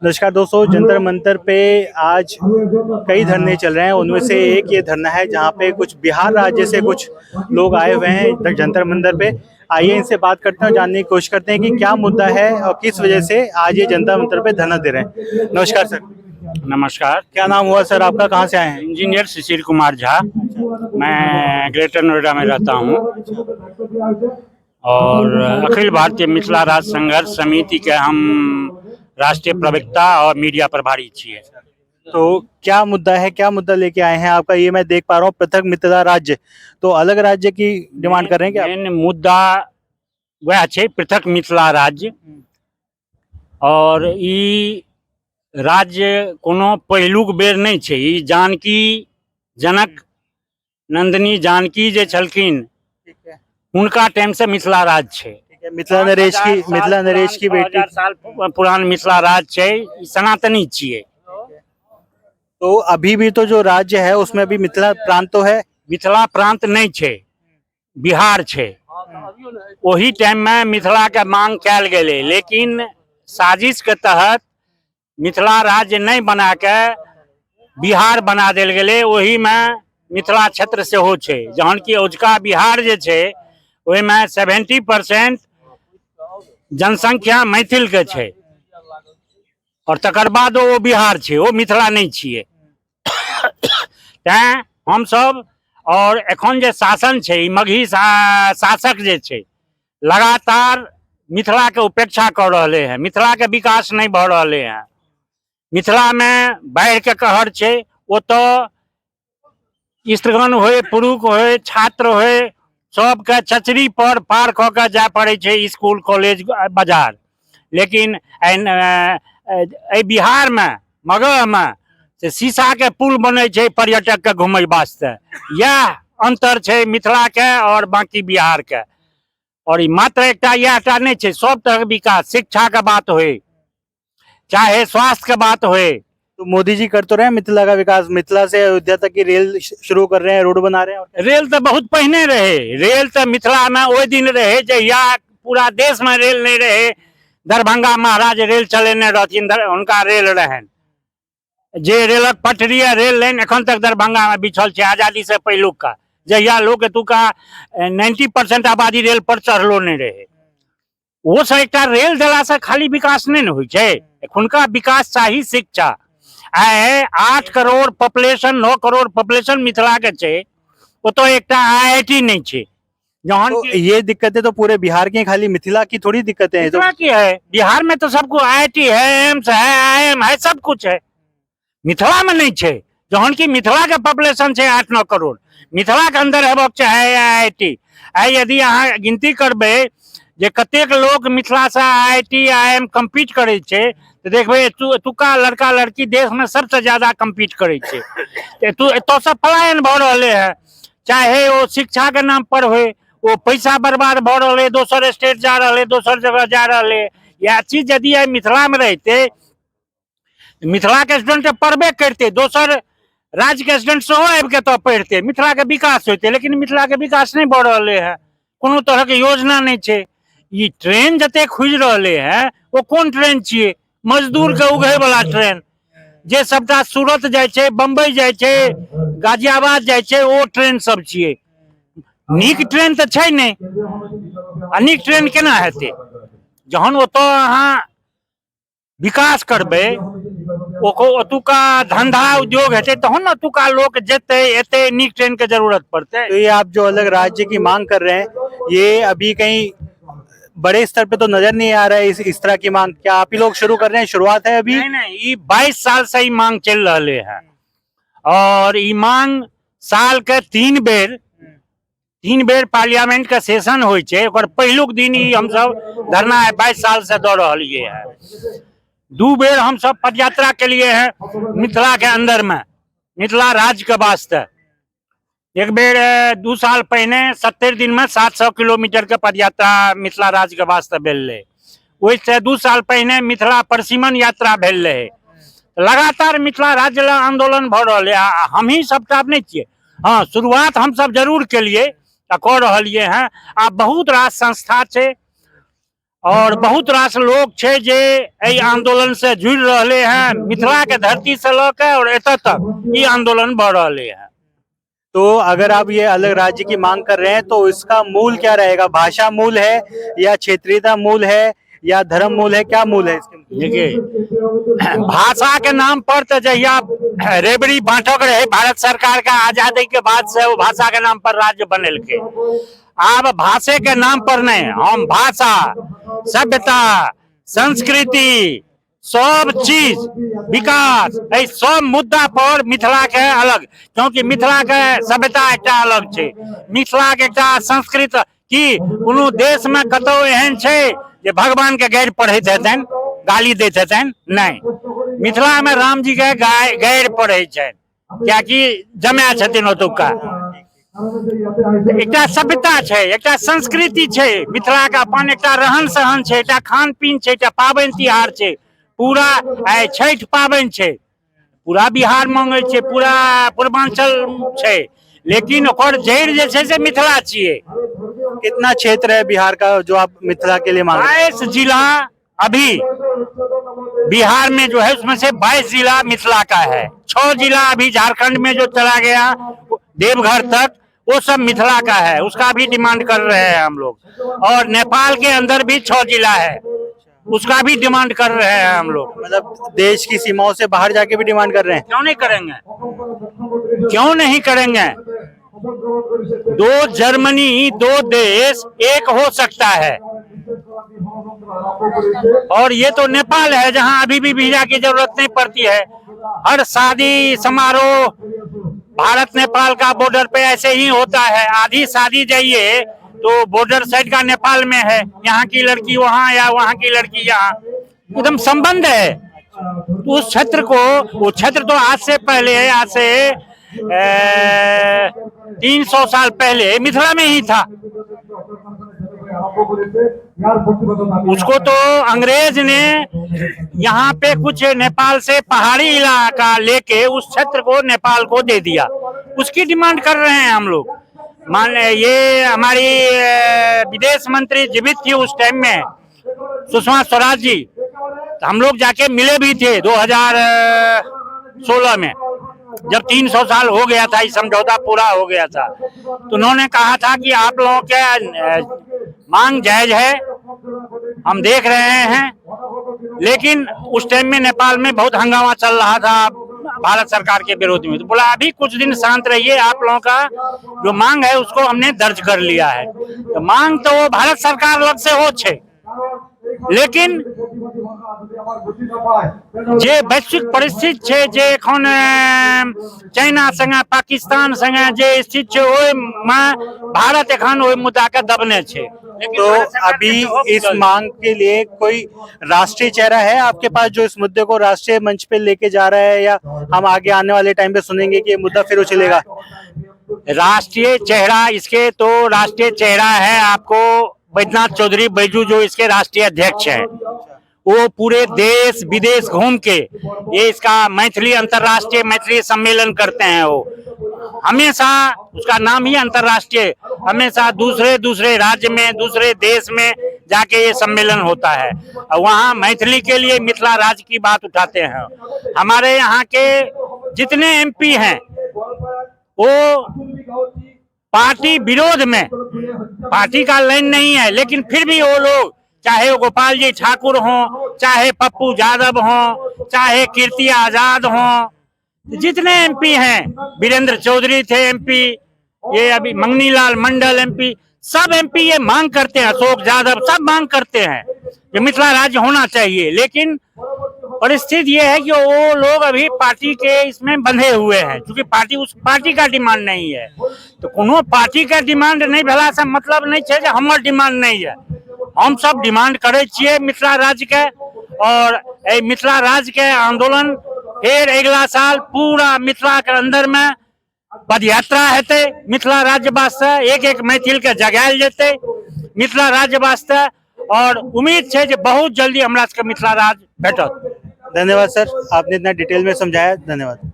नमस्कार दोस्तों, जंतर मंतर पे आज कई धरने चल रहे हैं। उनमें से एक ये धरना है जहाँ पे कुछ बिहार राज्य से कुछ लोग आए हुए हैं जंतर मंतर पे। आइए इनसे बात करते हैं और जानने की कोशिश करते हैं कि क्या मुद्दा है और किस वजह से आज ये जंतर मंतर पे धरना दे रहे हैं। नमस्कार सर। नमस्कार। क्या नाम हुआ सर आपका, कहाँ से आए हैं? इंजीनियर शिशिर कुमार झा। मैं ग्रेटर नोएडा में रहता हूँ और अखिल भारतीय मिथिला राज्य संघर्ष समिति के हम राष्ट्रीय प्रवक्ता और मीडिया प्रभारी छिए। तो क्या मुद्दा है, क्या मुद्दा लेके आए हैं आपका? ये मैं देख पा रहा हूँ पृथक मिथिला राज्य, तो अलग राज्य की डिमांड कर रहे हैं क्या? मेन मुद्दा वह है पृथक मिथिला राज्य। और ई राज्य कोनो पहिलुक बेर नहीं छै। ई जानकी जनक नंदिनी जानकी जे छलखिन ठीक है, उनका टाइम से मिथिला राज्य छै। ठीक है। मिथिला नरेश की बेटी। 1000 साल पुरान मिथिला राज्य छै। ई सनातनी छिए। तो अभी भी तो जो राज्य है उसमें भी मिथिला प्रांत तो है। मिथिला प्रांत नहीं छै, बिहार छै। वही टाइम में मिथिला के मांग कैल गेलै, लेकिन साजिश के तहत मिथिला राज्य नहीं बना के बिहार बना देल गेलै। वही में मिथिला क्षेत्र सेहो छै, जहन कि औजका बिहार जे छै ओहि में 70% जनसंख्या मैथिल के छै और तकर बाद वो बिहार छै, वो मिथिला नहीं छिए। तैं हम सब और एखन जे शासन छै, मगही शासक जे छै लगातार मिथिला के उपेक्षा कर रहे हैं। मिथिला के विकास नहीं भ रहे हैं। मिथिला में बाढ़ के कहर छै। वो तो स्त्रीगण होए, पुरुष होए, छात्र होए, सबके चचरी पर पार क के जाय पड़े छै स्कूल, कॉलेज, बाजार। लेकिन बिहार में मगह में से शीशा के पुल बने छै पर्यटक के घूमे वास्ते। यह अंतर छै मिथिला के और बाकी बिहार के। और मात्र एकटा यहटा नहीं छै, सब तरह विकास, शिक्षा के बात होए चाहे स्वास्थ्य के बात होए। तो मोदी जी कर तो रहे हैं मिथिला का विकास। मिथिला से अयोध्या तक की रेल शुरू कर रहे हैं, रोड बना रहे हैं। रेल तो बहुत पहले रहे। रेल तो मिथिला में वो दिन रहे जहिया पूरा देश में रेल नहीं रहे। दरभंगा महाराज रेल चलेने रहथिन, उनका रेल रहन। जे रेलक पटरी रेल लाइन एखन तक दरभंगा में बिछल छै, आजादी से पहलुक का। जहिया लोग एतुका 90% आबादी रेल पर चढ़लो नहीं रहे। वो से एक रेल देला से खाली विकास नहीं न होइ छै। एखुनका विकास चाही शिक्षा। आए 8 करोड़ पॉपुलेशन, 9 करोड़ पॉपुलेशन मिथिला के छै, वो तो एक IIT नहीं छै। जहां तो ये दिक्कतें तो पूरे बिहार की, खाली मिथिला की थोड़ी दिक्कतें हैं। मिथिला की है। बिहार में तो सबको IIT है, एम्स है, IIM है, सब कुछ है। मिथिला में नहीं छै। जहन की मिथिला के पॉपुलेशन छै 8-9 करोड़, मिथिला के अंदर हेबाक चाहे IIT। यदि अहाँ गिनती करबे जे कतेक लोग मिथिला से IIT IIM कम्पीट करे छे, तो देखबे एतुका लड़का लड़की देश में सबसे ज्यादा कम्पीट करे छे। एतो से पलायन भ रहे है, चाहे वो शिक्षा के नाम पर हो, वो पैसा बर्बाद भ रहे, दोसर स्टेट जा रहे, दोसर जगह जा रहे। यह चीज यदि मिथिला में रहते, मिथिला के स्टूडेंट पढ़बे करते, दोसर राज्य के स्टूडेंट सेहो आबि के तो पढ़ते, मिथिला के विकास होते। लेकिन मिथिला के विकास नहीं भ रहे है, कोनो तरह के योजना नहीं छै। ये ट्रेन जते खुज रहे हैं, वो कौन ट्रेन छिए? मजदूर के उगहे वाला ट्रेन, जे सबटा सूरत जाय छै, बम्बई जाय छै, गाजियाबाद जाय छै, वो ट्रेन सब छिए। नीक ट्रेन तो छै नहीं। अनीक ट्रेन केना हेते? जहन ओतो अहाँ विकास करबे, ओतुका धंधा उद्योग हेते, तहन न ओतुका लोग जेते, एते नीक ट्रेन के जरूरत पड़ते। तो ये आप जो अलग राज्य की मांग कर रहे हैं, ये अभी कहीं बड़े स्तर पे तो नजर नहीं आ रहा है। इस तरह की मांग क्या आप ही लोग शुरू कर रहे हैं? शुरुआत है अभी? नहीं, ये 22 साल से ही मांग चल रहे है। और ये मांग साल के 3 बेर पार्लियामेंट का सेशन हो छे। पहलुक दिन ही हम सब धरना 22 साल से दे रहे हैं। 2 बेर हम सब पदयात्रा के लिए है मिथिला के अंदर में, मिथिला राज्य के वास्ते। एक बेर 2 साल पहले 70 दिन में 700 किलोमीटर के पदयात्रा मिथिला राज्य के वास्ते भेल रहे। वैसे 2 साल पहले मिथिला परिसीमन यात्रा भेल रहे। लगातार मिथिला राज्य आंदोलन भ रहे। हम ही सबटा नहीं छिए। हाँ, शुरुआत हम सब जरूर के लिए कर रहे हैं। आ बहुत रास संस्था छै, और बहुत रास लोग छे जे एहि आंदोलन से जुड़ रहे हैं। मिथिला के धरती से लेकर और एतऽ तक ये आंदोलन बढ़ रहे हैं। तो अगर आप ये अलग राज्य की मांग कर रहे हैं तो इसका मूल क्या रहेगा? भाषा मूल है या क्षेत्रीयता मूल है या धर्म मूल है? क्या मूल है इसके? देखिए, भाषा के नाम पर तो जहिया रेबड़ी बांटक रहे भारत सरकार का आजादी के बाद से वो भाषा के नाम पर राज्य बनेल के। अब भाषा के नाम पर नहीं, हम भाषा, सभ्यता, संस्कृति, सब चीज विकास एहि सब मुद्दा पर मिथिला के अलग, क्योंकि मिथिला के सभ्यता एकटा अलग छे, मिथिला के एकटा संस्कृत की कोनो देश में कतौ एहन छे जे भगवान के गैर पढ़ैत हेतैन, गाली दैत हेतैन, नहीं। मिथिला में राम जी के गैर पढ़ै छनि, कियाकि जमाए छथिन ओतुका। एकटा सभ्यता छै, एकटा संस्कृति छै, मिथिला के अपन एकटा रहन सहन छै, एकटा खान पीन छै, एकटा पाबनि तिहार छै, पूरा छठि पाबनि छै, पूरा बिहार मांगे छै, पूरा पूर्वांचल छै, लेकिन ओकर जड़ जे छै से मिथिला छियै। कितना क्षेत्र है बिहार का जो आप मिथिला के लिए मांग रहे हैं? 22 जिला अभी बिहार में जो है उसमें से 22 जिला मिथिला का है। 6 जिला अभी झारखंड में जो चला गया देवघर तक, वो सब मिथिला का है, उसका भी डिमांड कर रहे हैं हम लोग। और नेपाल के अंदर भी 6 जिला है, उसका भी डिमांड कर रहे हैं हम लोग। मतलब देश की सीमाओं से बाहर जाके भी डिमांड कर रहे हैं? क्यों नहीं करेंगे, क्यों नहीं करेंगे? दो जर्मनी, दो देश एक हो सकता है। और ये तो नेपाल है जहां अभी भी वीजा की जरूरत नहीं पड़ती है। हर शादी समारोह भारत नेपाल का बॉर्डर पे ऐसे ही होता है। आधी शादी जाइए तो बॉर्डर साइड का नेपाल में है, यहाँ की लड़की वहाँ या वहाँ की लड़की यहाँ, एकदम संबंध है। तो उस क्षेत्र को, वो क्षेत्र तो आज से पहले, आज से 300 साल पहले मिथिला में ही था। उसको तो अंग्रेज ने यहाँ पे कुछ नेपाल से पहाड़ी इलाका लेके उस क्षेत्र को नेपाल को दे दिया, उसकी डिमांड कर रहे हैं हम लोग। मान ये हमारी विदेश मंत्री जीवित थी उस टाइम में, सुषमा स्वराज जी, तो हम लोग जाके मिले भी थे 2016 में, जब 300 साल हो गया था, ये समझौता पूरा हो गया था। तो उन्होंने कहा था कि आप लोगों के मांग जायज है, हम देख रहे हैं, लेकिन उस टाइम में नेपाल में बहुत हंगामा चल रहा था भारत सरकार के विरोध में। तो बोला अभी कुछ दिन शांत रहिए, आप लोगों का जो मांग है उसको हमने दर्ज कर लिया है। तो मांग तो वो भारत सरकार लग से हो छे, लेकिन जे वैश्विक परिस्थिति छे, जे एखन चाइना संगे पाकिस्तान संगे जे स्थिति छे, ओय में भारत एखन ओय मुद्दा के दबने छे। तो अभी इस मांग के लिए कोई राष्ट्रीय चेहरा है आपके पास जो इस मुद्दे को राष्ट्रीय मंच पे लेके जा रहा है, या हम आगे आने वाले टाइम पे सुनेंगे कि ये मुद्दा फिर उछलेगा? राष्ट्रीय चेहरा, इसके तो राष्ट्रीय चेहरा है आपको बैजनाथ चौधरी बैजू, जो इसके राष्ट्रीय अध्यक्ष हैं। वो पूरे देश विदेश घूम के ये इसका मैथिली अंतर्राष्ट्रीय मैथिली सम्मेलन करते हैं। वो हमेशा, उसका नाम ही अंतर्राष्ट्रीय, हमेशा दूसरे राज्य में, दूसरे देश में जाके ये सम्मेलन होता है और वहाँ मैथिली के लिए मिथिला राज्य की बात उठाते हैं। हमारे यहाँ के जितने एमपी हैं वो पार्टी विरोध में, पार्टी का लाइन नहीं है, लेकिन फिर भी वो लोग, चाहे वो गोपाल जी ठाकुर हों, चाहे पप्पू यादव हों, चाहे कीर्ति आजाद हों, जितने एमपी हैं, वीरेंद्र चौधरी थे एमपी, ये अभी मंगनीलाल मंडल एमपी, सब एमपी ये मांग करते हैं, अशोक यादव सब मांग करते हैं कि मिथिला राज्य होना चाहिए। लेकिन परिस्थिति ये है कि वो लोग अभी पार्टी के इसमें बंधे हुए हैं, क्योंकि पार्टी, उस पार्टी का डिमांड नहीं है। तो कोनो पार्टी का डिमांड नहीं भेला से मतलब नहीं है कि हमार डिमांड नहीं है। हम सब डिमांड करे छिए मिथिला राज्य के, और मिथिला राज्य के आंदोलन फिर अगला साल पूरा मिथिला के अंदर में पद यात्रा हेते मिथिला राज्य वास्ते, एक मैथिल के जगायल जेते मिथिला राज्य वास्ते, और उम्मीद है कि बहुत जल्दी हमरा सबके मिथिला राज्य भेटत। धन्यवाद सर, आपने इतना डिटेल में समझाया, धन्यवाद।